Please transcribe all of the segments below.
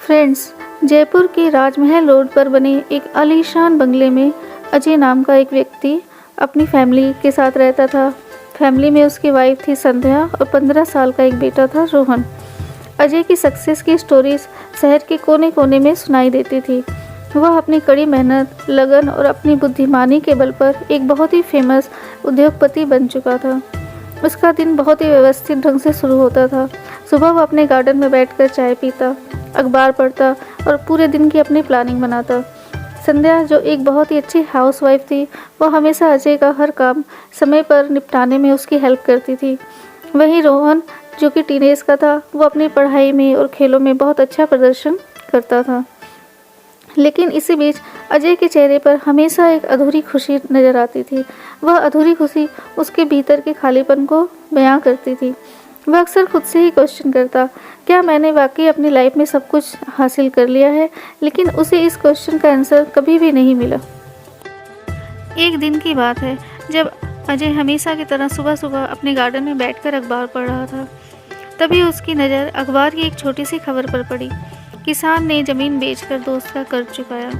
Friends, Jaipur के राजमहल road पर बने एक आलीशान बंगले में अजय नाम का एक व्यक्ति अपनी फैमिली के साथ रहता था। फैमिली में उसकी वाइफ थी संध्या और 15 साल का एक बेटा था रोहन। अजय की सक्सेस की स्टोरीज शहर के कोने कोने में सुनाई देती थी। वह अपनी कड़ी मेहनत, लगन और अपनी बुद्धिमानी के बल पर एक बहुत ही फेमस उद्योगपति बन चुका था। उसका दिन बहुत ही व्यवस्थित ढंग से शुरू होता था। सुबह वह अपने गार्डन में बैठकर चाय पीता, अखबार पढ़ता और पूरे दिन की अपनी प्लानिंग बनाता। संध्या, जो एक बहुत ही अच्छी हाउसवाइफ थी, वह हमेशा अजय का हर काम समय पर निपटाने में उसकी हेल्प करती थी। वहीं रोहन, जो कि टीनेज का था, वो अपनी पढ़ाई में और खेलों में बहुत अच्छा प्रदर्शन करता था। लेकिन इसी बीच अजय के चेहरे पर हमेशा एक अधूरी खुशी नज़र आती थी। वह अधूरी खुशी उसके भीतर के खालीपन को बयां करती थी। वह अक्सर खुद से ही क्वेश्चन करता, क्या मैंने वाकई अपनी लाइफ में सब कुछ हासिल कर लिया है? लेकिन उसे इस क्वेश्चन का आंसर कभी भी नहीं मिला। एक दिन की बात है जब अजय हमेशा की तरह सुबह सुबह अपने गार्डन में बैठकर अखबार पढ़ रहा था। तभी उसकी नज़र अखबार की एक छोटी सी खबर पर पड़ी। किसान ने ज़मीन बेचकर दोस्त का कर्ज चुकाया।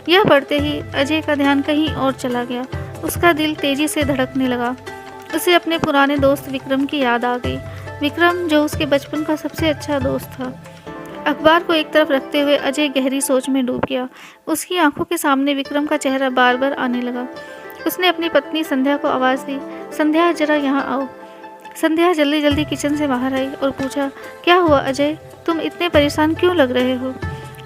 यह पढ़ते ही अजय का ध्यान कहीं और चला गया। उसका दिल तेज़ी से धड़कने लगा। उसे अपने पुराने दोस्त विक्रम की याद आ गई। विक्रम, जो उसके बचपन का सबसे अच्छा दोस्त था। अखबार को एक तरफ रखते हुए अजय गहरी सोच में डूब गया। उसकी आंखों के सामने विक्रम का चेहरा बार बार आने लगा। उसने अपनी पत्नी संध्या को आवाज़ दी, संध्या, जरा यहाँ आओ। संध्या जल्दी जल्दी किचन से बाहर आई और पूछा, क्या हुआ अजय, तुम इतने परेशान क्यों लग रहे हो?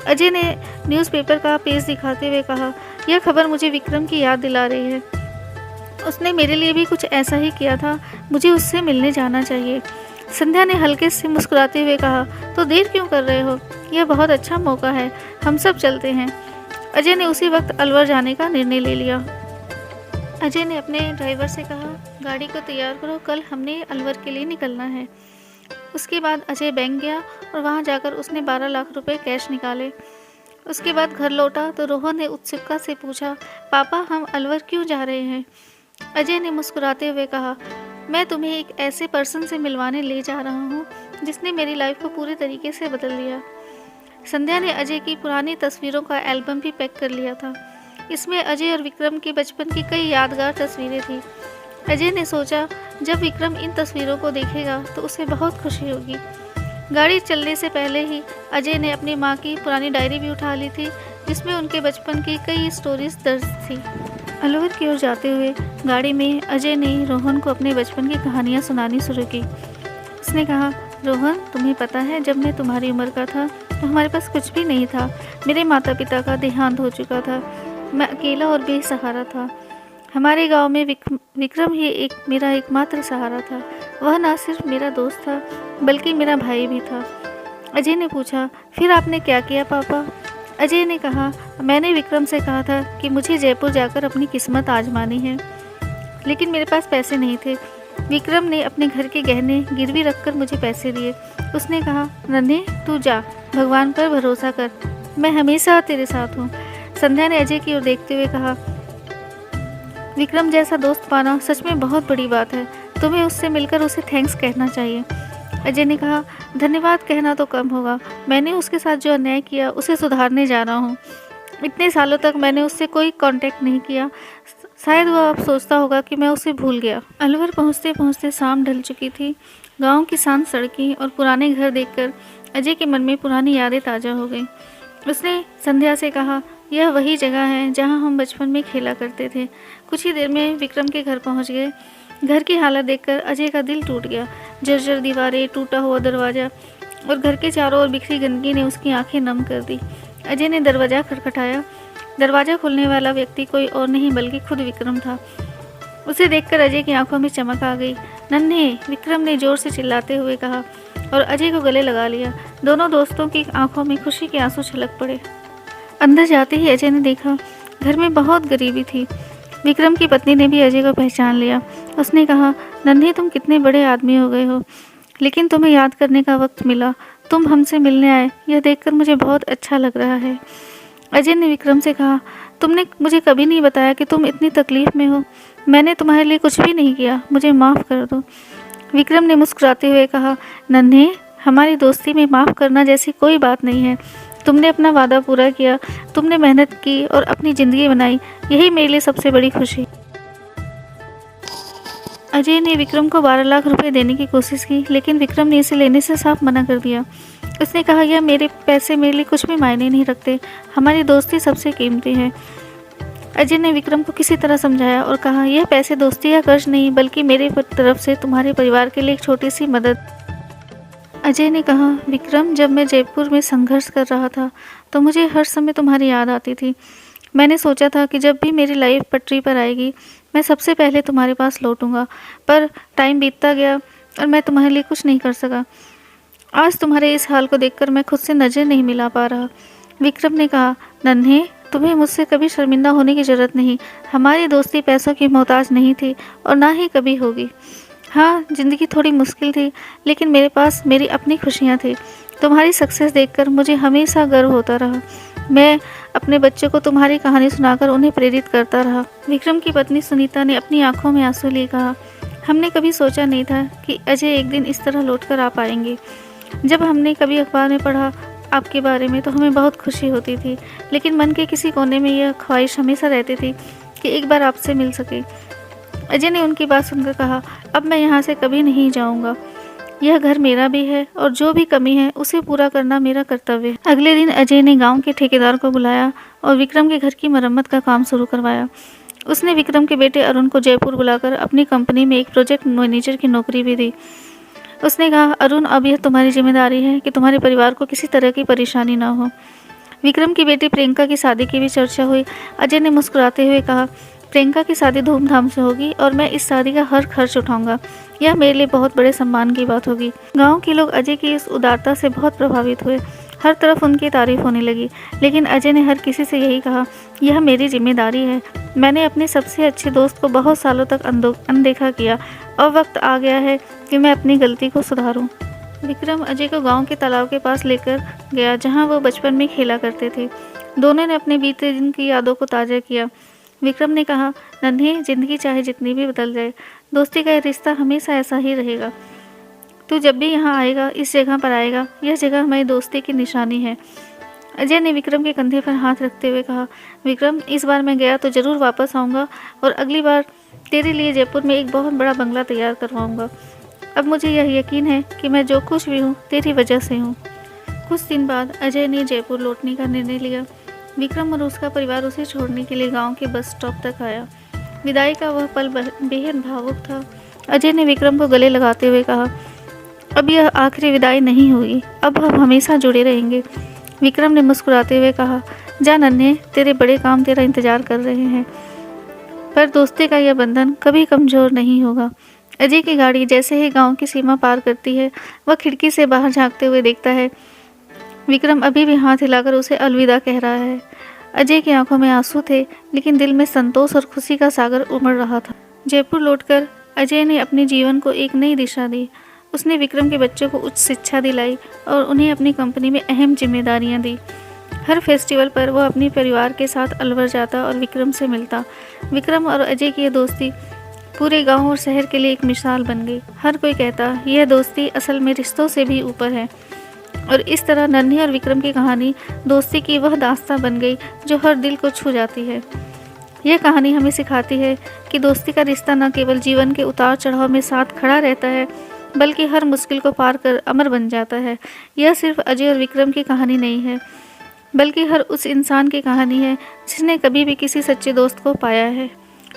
अजय ने न्यूज़पेपर का पेज दिखाते हुए कहा, यह खबर मुझे विक्रम की याद दिला रही है। उसने मेरे लिए भी कुछ ऐसा ही किया था। मुझे उससे मिलने जाना चाहिए। संध्या ने हल्के से मुस्कुराते हुए कहा, तो देर क्यों कर रहे हो? यह बहुत अच्छा मौका है, हम सब चलते हैं। अजय ने उसी वक्त अलवर जाने का निर्णय ले लिया। अजय ने अपने ड्राइवर से कहा, गाड़ी को तैयार करो, कल हमने अलवर के लिए निकलना है। उसके बाद अजय बैंक गया और वहां जाकर उसने 12 लाख रुपए कैश निकाले। उसके बाद घर लौटा तो रोहन ने उत्सुकता से पूछा, पापा, हम अलवर क्यों जा रहे हैं? अजय ने मुस्कुराते हुए कहा, मैं तुम्हें एक ऐसे पर्सन से मिलवाने ले जा रहा हूँ जिसने मेरी लाइफ को पूरे तरीके से बदल दिया। संध्या ने अजय की पुरानी तस्वीरों का एल्बम भी पैक कर लिया था। इसमें अजय और विक्रम के बचपन की कई यादगार तस्वीरें थीं। अजय ने सोचा, जब विक्रम इन तस्वीरों को देखेगा तो उसे बहुत खुशी होगी। गाड़ी चलने से पहले ही अजय ने अपनी माँ की पुरानी डायरी भी उठा ली थी, जिसमें उनके बचपन की कई स्टोरीज दर्ज थी। अलवर की ओर जाते हुए गाड़ी में अजय ने रोहन को अपने बचपन की कहानियाँ सुनानी शुरू की। उसने कहा, रोहन, तुम्हें पता है, जब मैं तुम्हारी उम्र का था तो हमारे पास कुछ भी नहीं था। मेरे माता पिता का देहांत हो चुका था। मैं अकेला और बेसहारा था। हमारे गांव में विक्रम ही मेरा एकमात्र सहारा था। वह ना सिर्फ मेरा दोस्त था बल्कि मेरा भाई भी था। अजय ने पूछा, फिर आपने क्या किया पापा? अजय ने कहा, मैंने विक्रम से कहा था कि मुझे जयपुर जाकर अपनी किस्मत आजमानी है, लेकिन मेरे पास पैसे नहीं थे। विक्रम ने अपने घर के गहने गिरवी रखकर मुझे पैसे दिए। उसने कहा, नन्हे, तू जा, भगवान पर भरोसा कर, मैं हमेशा तेरे साथ हूँ। संध्या ने अजय की ओर देखते हुए कहा, विक्रम जैसा दोस्त पाना सच में बहुत बड़ी बात है। तुम्हें उससे मिलकर उसे थैंक्स कहना चाहिए। अजय ने कहा, धन्यवाद कहना तो कम होगा। मैंने उसके साथ जो अन्याय किया उसे सुधारने जा रहा हूँ। इतने सालों तक मैंने उससे कोई कांटेक्ट नहीं किया। शायद वह अब सोचता होगा कि मैं उसे भूल गया। अलवर पहुँचते पहुँचते शाम ढल चुकी थी। गाँव की शांत सड़कें और पुराने घर देखकर अजय के मन में पुरानी यादें ताज़ा हो गई। उसने संध्या से कहा, यह वही जगह है जहाँ हम बचपन में खेला करते थे। कुछ ही देर में विक्रम के घर पहुँच गए। घर की हालत देखकर अजय का दिल टूट गया। जर्जर दीवारें, टूटा हुआ दरवाज़ा और घर के चारों ओर बिखरी गंदगी ने उसकी आंखें नम कर दी। अजय ने दरवाज़ा खटखटाया। दरवाज़ा खोलने वाला व्यक्ति कोई और नहीं बल्कि खुद विक्रम था। उसे देखकर अजय की आंखों में चमक आ गई। नन्हे, विक्रम ने ज़ोर से चिल्लाते हुए कहा और अजय को गले लगा लिया। दोनों दोस्तों की आंखों में खुशी के आंसू छलक पड़े। अंदर जाते ही अजय ने देखा, घर में बहुत गरीबी थी। विक्रम की पत्नी ने भी अजय को पहचान लिया। उसने कहा, नन्हे, तुम कितने बड़े आदमी हो गए हो, लेकिन तुम्हें याद करने का वक्त मिला। तुम हमसे मिलने आए, यह देखकर मुझे बहुत अच्छा लग रहा है। अजय ने विक्रम से कहा, तुमने मुझे कभी नहीं बताया कि तुम इतनी तकलीफ़ में हो। मैंने तुम्हारे लिए कुछ भी नहीं किया, मुझे माफ़ कर दो। विक्रम ने मुस्कुराते हुए कहा, नन्हे, हमारी दोस्ती में माफ़ करना जैसी कोई बात नहीं है। तुमने अपना वादा पूरा किया, तुमने मेहनत की और अपनी ज़िंदगी बनाई, यही मेरे लिए सबसे बड़ी खुशी। अजय ने विक्रम को 12 लाख रुपए देने की कोशिश की, लेकिन विक्रम ने इसे लेने से साफ मना कर दिया। उसने कहा, यह मेरे पैसे मेरे लिए कुछ भी मायने नहीं रखते, हमारी दोस्ती सबसे कीमती है। अजय ने विक्रम को किसी तरह समझाया और कहा, यह पैसे दोस्ती या कर्ज नहीं, बल्कि मेरे तरफ से तुम्हारे परिवार के लिए एक छोटी सी मदद। अजय ने कहा, विक्रम, जब मैं जयपुर में संघर्ष कर रहा था तो मुझे हर समय तुम्हारी याद आती थी। मैंने सोचा था कि जब भी मेरी लाइफ पटरी पर आएगी मैं सबसे पहले तुम्हारे पास लौटूंगा, पर टाइम बीतता गया और मैं तुम्हारे लिए कुछ नहीं कर सका। आज तुम्हारे इस हाल को देखकर मैं खुद से नज़र नहीं मिला पा रहा। विक्रम ने कहा, नन्हे, तुम्हें मुझसे कभी शर्मिंदा होने की ज़रूरत नहीं। हमारी दोस्ती पैसों की मोहताज नहीं थी और ना ही कभी होगी। हाँ, ज़िंदगी थोड़ी मुश्किल थी, लेकिन मेरे पास मेरी अपनी खुशियाँ थी। तुम्हारी सक्सेस देखकर मुझे हमेशा गर्व होता रहा। मैं अपने बच्चों को तुम्हारी कहानी सुनाकर उन्हें प्रेरित करता रहा। विक्रम की पत्नी सुनीता ने अपनी आंखों में आंसू लिए कहा, हमने कभी सोचा नहीं था कि अजय एक दिन इस तरह लौटकर आ पाएंगे। जब हमने कभी अखबार में पढ़ा आपके बारे में तो हमें बहुत खुशी होती थी, लेकिन मन के किसी कोने में यह ख्वाहिश हमेशा रहती थी कि एक बार आपसे मिल सके। अजय ने उनकी बात सुनकर कहा, अब मैं यहाँ से कभी नहीं जाऊँगा। यह घर मेरा भी है और जो भी कमी है उसे पूरा करना मेरा कर्तव्य है। अगले दिन अजय ने गांव के ठेकेदार को बुलाया और विक्रम के घर की मरम्मत का काम शुरू करवाया। उसने विक्रम के बेटे अरुण को जयपुर बुलाकर अपनी कंपनी में एक प्रोजेक्ट मैनेजर की नौकरी भी दी। उसने कहा, अरुण, अब यह तुम्हारी जिम्मेदारी है कि तुम्हारे परिवार को किसी तरह की परेशानी ना हो। विक्रम की बेटी प्रियंका की शादी की भी चर्चा हुई। अजय ने मुस्कुराते हुए कहा, प्रियंका की शादी धूमधाम से होगी और मैं इस शादी का हर खर्च उठाऊंगा। यह मेरे लिए बहुत बड़े सम्मान की बात होगी। गांव के लोग अजय की इस उदारता से बहुत प्रभावित हुए। हर तरफ उनकी तारीफ होने लगी, लेकिन अजय ने हर किसी से यही कहा, यह मेरी जिम्मेदारी है। मैंने अपने सबसे अच्छे दोस्त को बहुत सालों तक अनदेखा किया और वक्त आ गया है कि मैं अपनी गलती को सुधारूं। विक्रम अजय को गांव के तालाब के पास लेकर गया, जहां वो बचपन में खेला करते थे। दोनों ने अपने बीते दिन की यादों को ताज़ा किया। विक्रम ने कहा, नन्हे, जिंदगी चाहे जितनी भी बदल जाए, दोस्ती का यह रिश्ता हमेशा ऐसा ही रहेगा। तू जब भी यहाँ आएगा, इस जगह पर आएगा, यह जगह हमारी दोस्ती की निशानी है। अजय ने विक्रम के कंधे पर हाथ रखते हुए कहा, विक्रम, इस बार मैं गया तो ज़रूर वापस आऊँगा और अगली बार तेरे लिए जयपुर में एक बहुत बड़ा बंगला तैयार करवाऊँगा। अब मुझे यह यकीन है कि मैं जो कुछ भी हूँ तेरी वजह से हूँ। कुछ दिन बाद अजय ने जयपुर लौटने का निर्णय लिया। विक्रम और उसका परिवार उसे छोड़ने के लिए गांव के बस स्टॉप तक आया। विदाई का वह पल बेहद भावुक था। अजय ने विक्रम को गले लगाते हुए कहा, अब यह आखिरी विदाई नहीं होगी, अब हम हमेशा जुड़े रहेंगे। विक्रम ने मुस्कुराते हुए कहा, जा नन्हे, तेरे बड़े काम तेरा इंतजार कर रहे हैं, पर दोस्ती का यह बंधन कभी कमज़ोर नहीं होगा। अजय की गाड़ी जैसे ही गांव की सीमा पार करती है, वह खिड़की से बाहर झांकते हुए देखता है विक्रम अभी भी हाथ हिलाकर उसे अलविदा कह रहा है। अजय की आंखों में आंसू थे, लेकिन दिल में संतोष और खुशी का सागर उमड़ रहा था। जयपुर लौटकर अजय ने अपने जीवन को एक नई दिशा दी। उसने विक्रम के बच्चों को उच्च शिक्षा दिलाई और उन्हें अपनी कंपनी में अहम जिम्मेदारियां दी। हर फेस्टिवल पर वह अपने परिवार के साथ अलवर जाता और विक्रम से मिलता। विक्रम और अजय की यह दोस्ती पूरे गांव और शहर के लिए एक मिसाल बन गई। हर कोई कहता, यह दोस्ती असल में रिश्तों से भी ऊपर है। और इस तरह नन्हे और विक्रम की कहानी दोस्ती की वह दास्तां बन गई जो हर दिल को छू जाती है। यह कहानी हमें सिखाती है कि दोस्ती का रिश्ता न केवल जीवन के उतार चढ़ाव में साथ खड़ा रहता है, बल्कि हर मुश्किल को पार कर अमर बन जाता है। यह सिर्फ अजय और विक्रम की कहानी नहीं है, बल्कि हर उस इंसान की कहानी है जिसने कभी भी किसी सच्चे दोस्त को पाया है।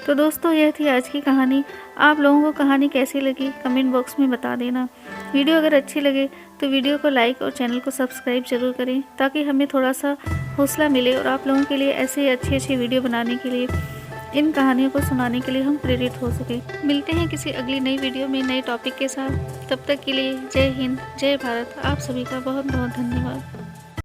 तो दोस्तों, यह थी आज की कहानी। आप लोगों को कहानी कैसी लगी कमेंट बॉक्स में बता देना। वीडियो अगर अच्छी लगे तो वीडियो को लाइक और चैनल को सब्सक्राइब जरूर करें, ताकि हमें थोड़ा सा हौसला मिले और आप लोगों के लिए ऐसे अच्छी अच्छी वीडियो बनाने के लिए, इन कहानियों को सुनाने के लिए हम प्रेरित हो सके। मिलते हैं किसी अगली नई वीडियो में नए टॉपिक के साथ। तब तक के लिए जय हिंद, जय भारत। आप सभी का बहुत बहुत धन्यवाद।